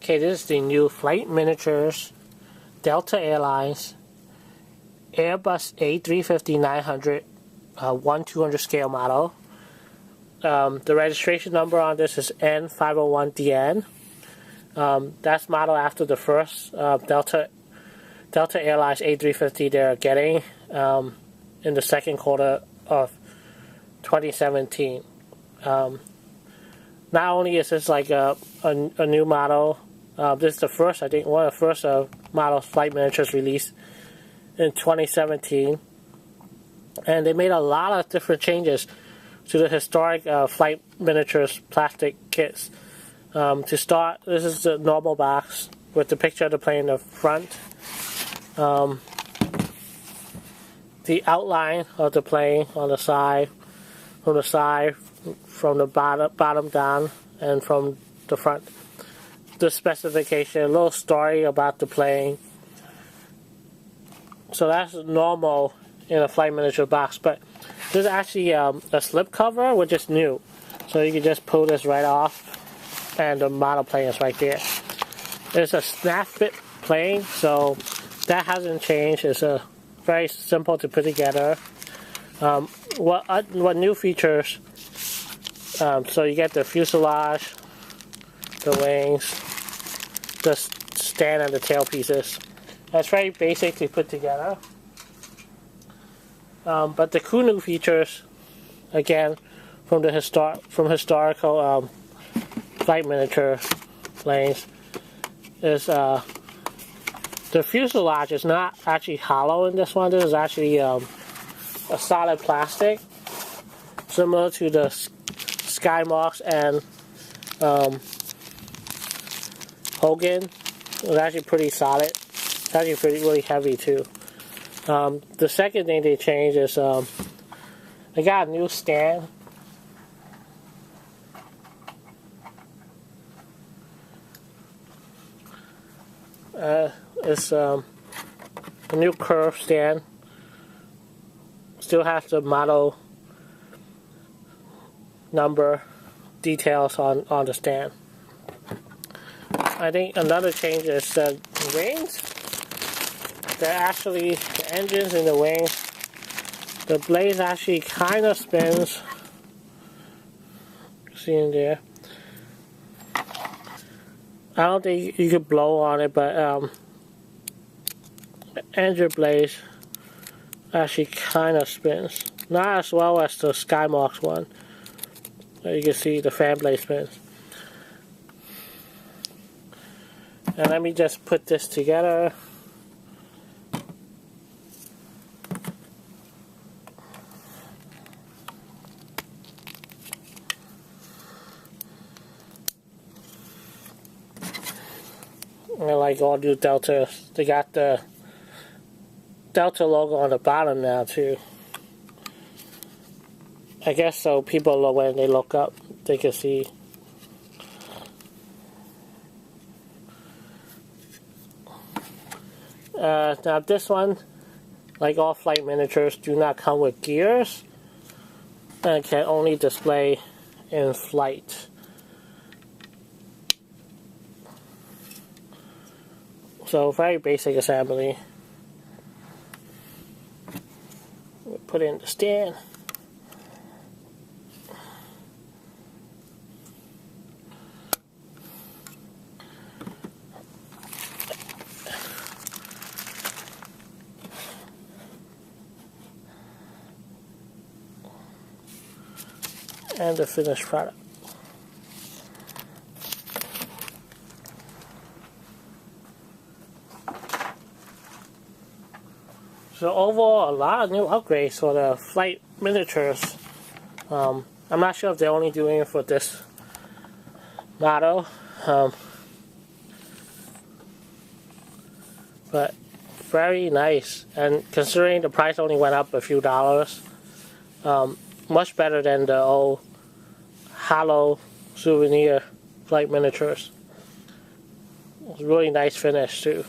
Okay, this is the new Flight Miniatures Delta Airlines Airbus A350-900 1/200 scale model. The registration number on this is N501DN. That's modeled after the first Delta Airlines A350 they're getting in the second quarter of 2017. Not only is this like a new model, this is the first, I think, one of the first models Flight Miniatures released in 2017, and they made a lot of different changes to the historic Flight Miniatures plastic kits. To start, this is the normal box with the picture of the plane in the front, the outline of the plane on the side, from the bottom down, and from the front. The specification, a little story about the plane. So that's normal in a Flight Miniature box, but there's actually a slip cover, which is new. So you can just pull this right off, and the model plane is right there. It's a snap fit plane, so that hasn't changed. It's very simple to put together. What new features? So you get the fuselage, the wings, the stand, and the tail pieces. That's very basic to put together. But the cool new features, again, from the historical Flight Miniature planes, is the fuselage is not actually hollow in this one. This is actually a solid plastic, similar to the Skymarks and Hogan. It's actually pretty solid. It's actually really heavy too. The second thing they changed is they got a new stand. It's a new curved stand. Still has the model number details on the stand. I think another change is the wings. They're actually, the engines in the wings, the blades actually kind of spins. See in there. I don't think you could blow on it, but the engine blades actually kind of spins. Not as well as the Skymarks one. You can see the fan blade spins. And let me just put this together. And like all new Deltas, they got the Delta logo on the bottom now too. I guess so people, when they look up, they can see. Now this one, like all Flight Miniatures, do not come with gears and can only display in flight. So very basic assembly. Put in the stand. And the finished product. So overall, a lot of new upgrades for the Flight Miniatures. I'm not sure if they're only doing it for this model, but very nice. And considering the price only went up a few dollars, much better than the old hollow souvenir Flight Miniatures. It's a really nice finish too.